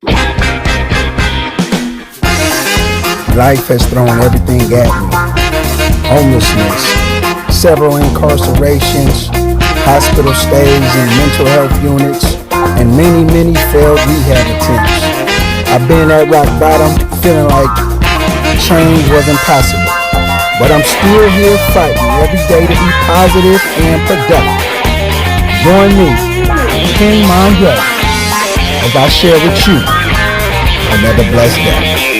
Life has thrown everything at me. Homelessness, several incarcerations, hospital stays in mental health units, and many failed rehab attempts. I've been at rock bottom, feeling like change was impossible. But I'm still here fighting every day to be positive and productive. Join me, King Monyay, as I share with you another blessed day.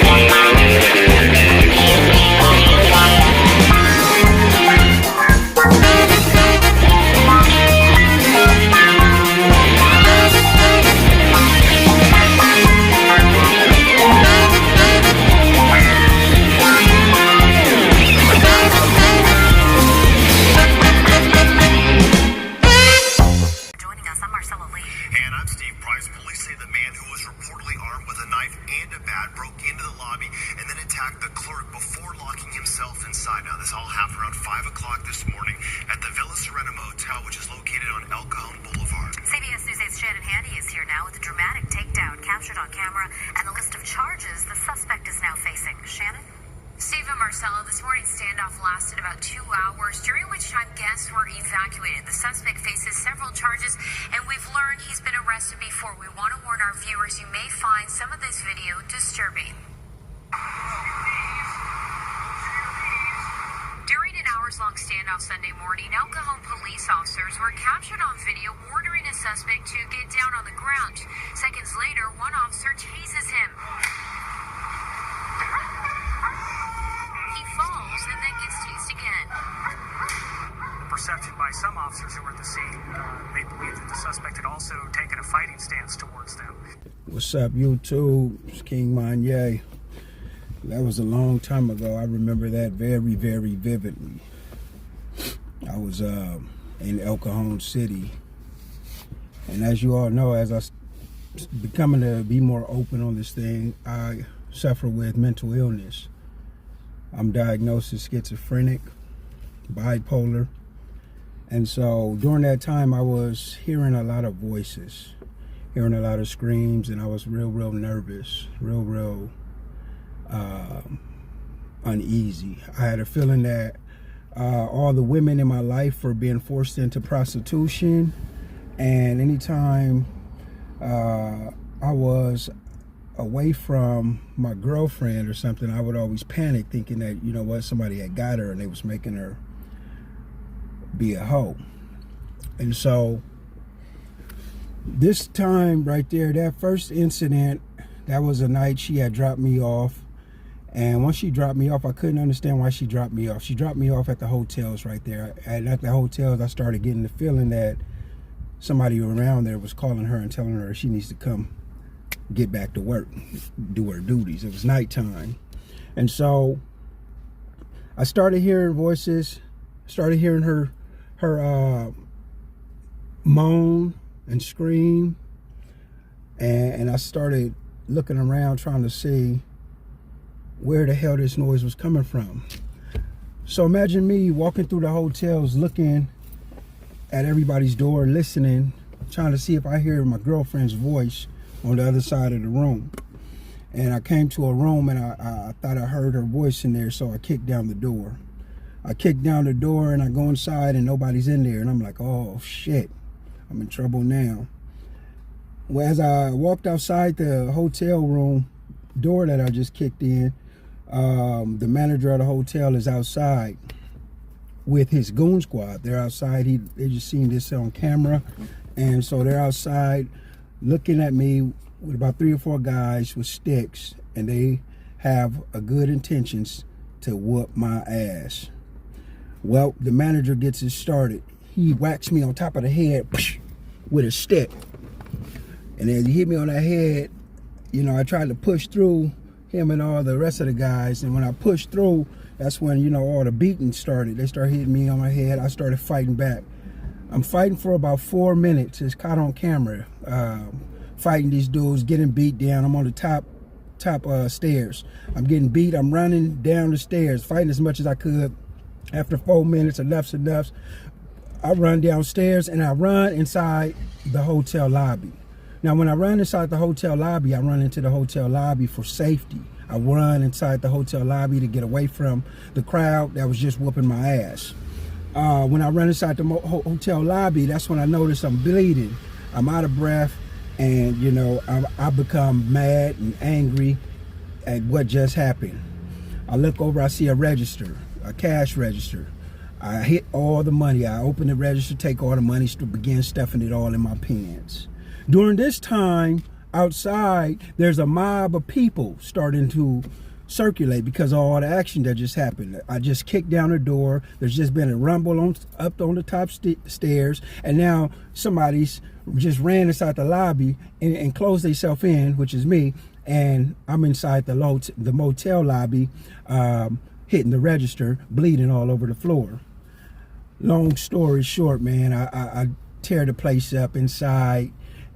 This morning's standoff lasted about 2 hours, during which time guests were evacuated. The suspect faces several charges, and we've learned he's been arrested before. We want to warn our viewers, you may find some of this video disturbing. During an hours-long standoff Sunday morning, El Cajon police officers were captured on video ordering a suspect to get down on the ground. Seconds later, one officer chases him. Falls and then gets tased again. The perception by some officers who were at the scene, they believe that the suspect had also taken a fighting stance towards them. What's up, YouTube? It's King Monyay. That was a long time ago. I remember that very vividly. I was in El Cajon City, and as you all know, as I becoming to be more open on this thing, I suffer with mental illness. I'm diagnosed as schizophrenic, bipolar, and so during that time I was hearing a lot of voices, hearing a lot of screams, and I was real nervous, real uneasy. I had a feeling that all the women in my life were being forced into prostitution, and anytime I was away from my girlfriend or something, I would always panic, thinking that, you know what, somebody had got her and they was making her be a hoe. And so this time right there, that first incident, that was a night she had dropped me off, and once she dropped me off, I couldn't understand why she dropped me off. She dropped me off at the hotels right there, and at the hotels I started getting the feeling that somebody around there was calling her and telling her she needs to come get back to work, do her duties. It was nighttime, and so I started hearing voices, started hearing her moan and scream, and I started looking around trying to see where the hell this noise was coming from. So imagine me walking through the hotels, looking at everybody's door, listening, trying to see if I hear my girlfriend's voice on the other side of the room. And I came to a room, and I thought I heard her voice in there, so I kicked down the door. I kicked down the door, and I go inside, and nobody's in there, and I'm like, oh shit, I'm in trouble now. Well, as I walked outside the hotel room door that I just kicked in, the manager of the hotel is outside with his goon squad. They're outside. They just seen this on camera, and so they're outside looking at me with about 3 or 4 guys with sticks, and they have a good intentions to whoop my ass. Well, the manager gets it started. He whacks me on top of the head with a stick, and as he hit me on the head, you know, I tried to push through him and all the rest of the guys, and when I pushed through, that's when, you know, all the beating started. They started hitting me on my head. I started fighting back. I'm fighting for about 4 minutes. It's caught on camera. Fighting these dudes, getting beat down. I'm on the top stairs. I'm getting beat. I'm running down the stairs, fighting as much as I could. After 4 minutes, enough's enough. I run downstairs and I run inside the hotel lobby. Now, when I run inside the hotel lobby, I run into the hotel lobby for safety. I run inside the hotel lobby to get away from the crowd that was just whooping my ass. When I run inside the hotel lobby, that's when I notice I'm bleeding. I'm out of breath, and you know, I become mad and angry at what just happened. I look over, I see a register, a cash register. I hit all the money. I open the register, take all the money, begin stuffing it all in my pants. During this time, outside, there's a mob of people starting to circulate because of all the action that just happened. I just kicked down the door. There's just been a rumble up on the top stairs, and now somebody's just ran inside the lobby and closed themselves in, which is me, and I'm inside the motel lobby, hitting the register, bleeding all over the floor. Long story short, man, I tear the place up inside,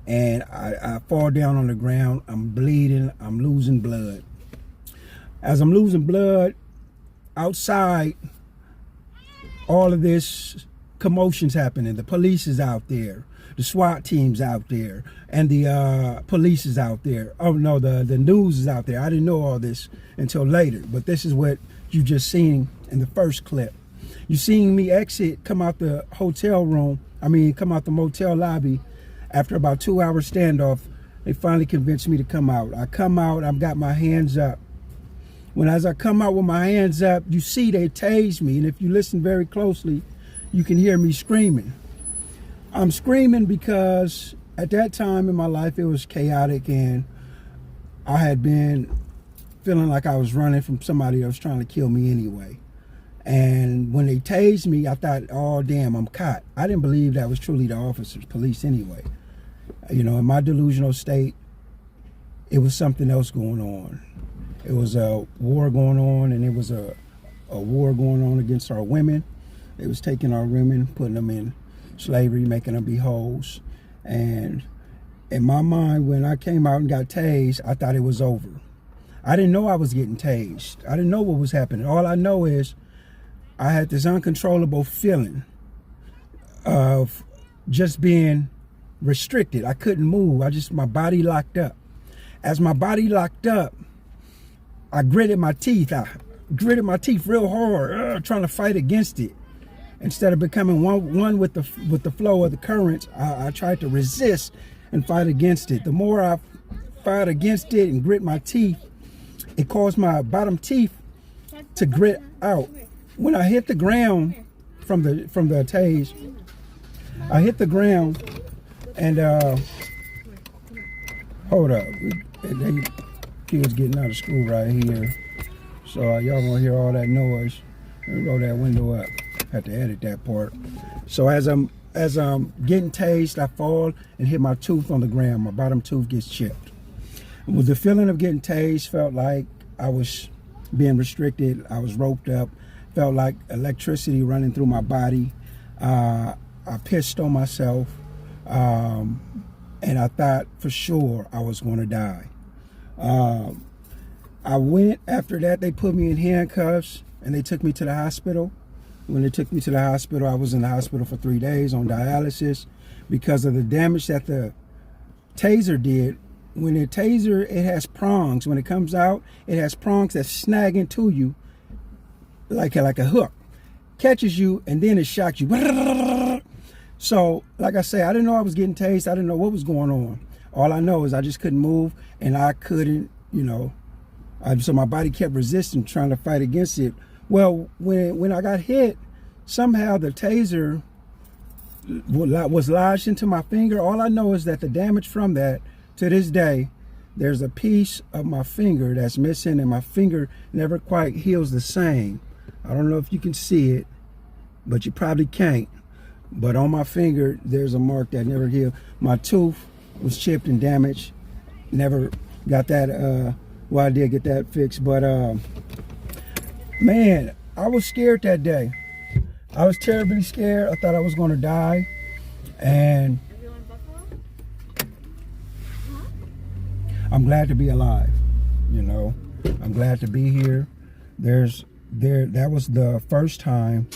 and I fall down on the ground. I'm bleeding. I'm losing blood. As I'm losing blood, outside, all of this commotion's happening. The police is out there. The SWAT team's out there. And the police is out there. Oh, no, the news is out there. I didn't know all this until later. But this is what you just seen in the first clip. You seen me come out the hotel room. Come out the motel lobby. After about 2 hours standoff, they finally convinced me to come out. I come out, I've got my hands up. As I come out with my hands up, you see they tased me. And if you listen very closely, you can hear me screaming. I'm screaming because at that time in my life, it was chaotic, and I had been feeling like I was running from somebody that was trying to kill me anyway. And when they tased me, I thought, oh, damn, I'm caught. I didn't believe that was truly the officers, police anyway. You know, in my delusional state, it was something else going on. It was a war going on, and it was a war going on against our women. It was taking our women, putting them in slavery, making them be hoes. And in my mind, when I came out and got tased, I thought it was over. I didn't know I was getting tased. I didn't know what was happening. All I know is I had this uncontrollable feeling of just being restricted. I couldn't move. My body locked up. As my body locked up, I gritted my teeth. I gritted my teeth real hard, trying to fight against it. Instead of becoming one with the flow of the currents, I tried to resist and fight against it. The more I fought against it and grit my teeth, it caused my bottom teeth to grit out. When I hit the ground from the tase, I hit the ground and hold up, they kids getting out of school right here, so y'all gonna hear all that noise. Let me roll that window up. Have to edit that part. So as I'm getting tased, I fall and hit my tooth on the ground. My bottom tooth gets chipped. With the feeling of getting tased, felt like I was being restricted. I was roped up. Felt like electricity running through my body. I pissed on myself, and I thought for sure I was going to die. I went after that. They put me in handcuffs and they took me to the hospital. When they took me to the hospital, I was in the hospital for 3 days on dialysis because of the damage that the taser did. When the taser, it has prongs. When it comes out, it has prongs that snag into you like a hook. Catches you and then it shocks you. So, like I say, I didn't know I was getting tased. I didn't know what was going on. All I know is I just couldn't move, and I couldn't, so my body kept resisting, trying to fight against it. Well, when I got hit, somehow the taser was lodged into my finger. All I know is that the damage from that, to this day, there's a piece of my finger that's missing, and my finger never quite heals the same. I don't know if you can see it, but you probably can't. But on my finger, there's a mark that never healed. My tooth was chipped and damaged. Never got that, I did get that fixed. But, man, I was scared that day. I was terribly scared. I thought I was going to die. And I'm glad to be alive, I'm glad to be here. That was the first time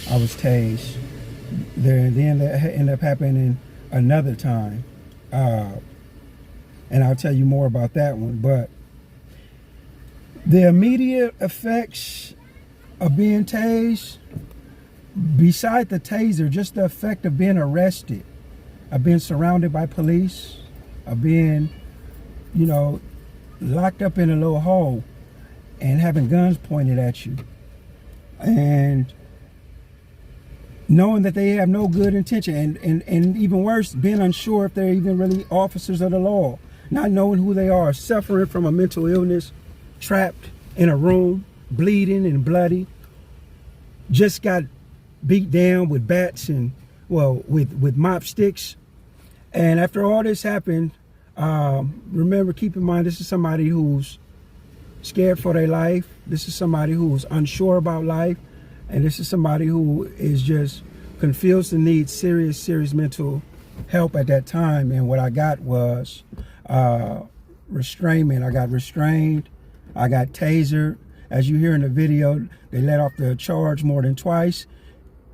I was tased. Then that ended up happening another time. and I'll tell you more about that one. But the immediate effects of being tased, beside the taser, just the effect of being arrested, of being surrounded by police, of being, you know, locked up in a little hole and having guns pointed at you, and knowing that they have no good intention, and even worse, being unsure if they're even really officers of the law, not knowing who they are, suffering from a mental illness, trapped in a room, bleeding and bloody, just got beat down with bats and, well, with mop sticks. And after all this happened, remember, keep in mind, this is somebody who's scared for their life. This is somebody who's unsure about life. And this is somebody who is just confused and needs serious mental help at that time. And what I got was restrainment. I got restrained. I got tasered. As you hear in the video, they let off the charge more than twice,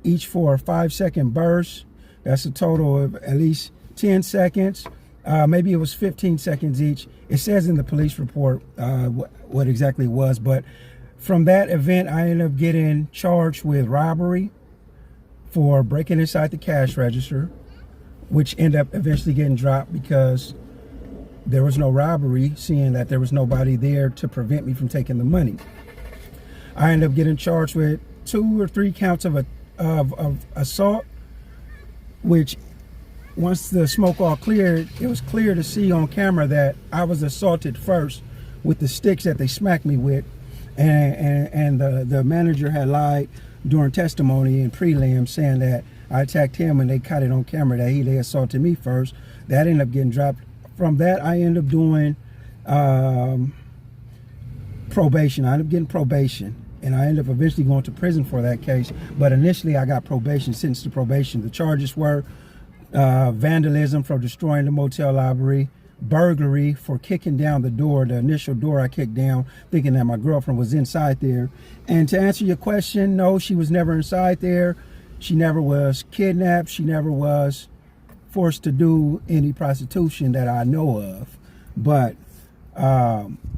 each for a 5-second burst. That's a total of at least 10 seconds. Maybe it was 15 seconds each. It says in the police report what exactly it was, but from that event, I ended up getting charged with robbery for breaking inside the cash register, which ended up eventually getting dropped because there was no robbery, seeing that there was nobody there to prevent me from taking the money. I ended up getting charged with 2 or 3 counts of assault, which once the smoke all cleared, it was clear to see on camera that I was assaulted first with the sticks that they smacked me with. And the manager had lied during testimony in prelim, saying that I attacked him, and they caught it on camera that they assaulted me first. That ended up getting dropped. From that, I ended up doing probation. I ended up getting probation, and I ended up eventually going to prison for that case. But initially, I got probation, sentenced to probation. The charges were vandalism for destroying the motel lobby, burglary for kicking down the door, the initial door I kicked down, thinking that my girlfriend was inside there. And to answer your question, no, she was never inside there. She never was kidnapped. She never was forced to do any prostitution that I know of. But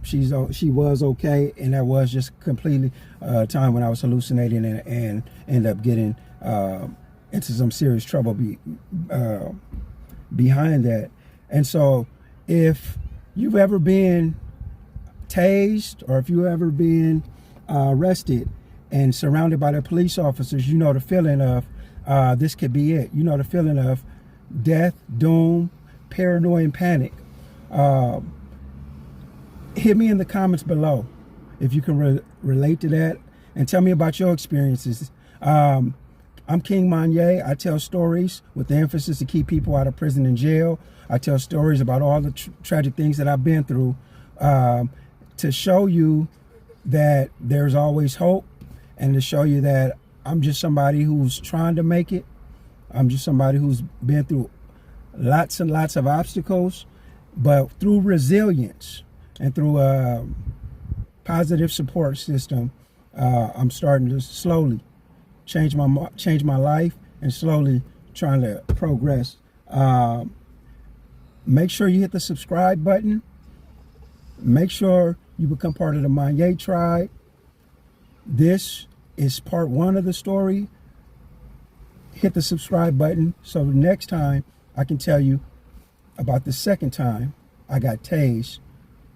she was okay, and that was just completely a time when I was hallucinating and ended up getting into some serious trouble behind that. And so if you've ever been tased, or if you've ever been arrested and surrounded by the police officers, you know the feeling of this could be it. You know the feeling of death, doom, paranoia, and panic. Hit me in the comments below if you can relate to that, and tell me about your experiences. I'm King Monyay. I tell stories with the emphasis to keep people out of prison and jail. I tell stories about all the tragic things that I've been through, to show you that there's always hope, and to show you that I'm just somebody who's trying to make it. I'm just somebody who's been through lots and lots of obstacles, but through resilience and through a positive support system, I'm starting to slowly change my life and slowly trying to progress. Make sure you hit the subscribe button. Make sure you become part of the Monyay tribe. This is part 1 of the story. Hit the subscribe button so next time I can tell you about the second time I got tased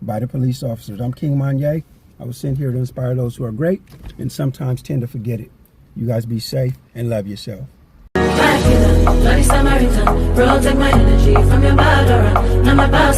by the police officers. I'm King Monyay. I was sent here to inspire those who are great and sometimes tend to forget it. You guys be safe and love yourself. Bloody Samaritan, protect my energy from your bad aura. Now my past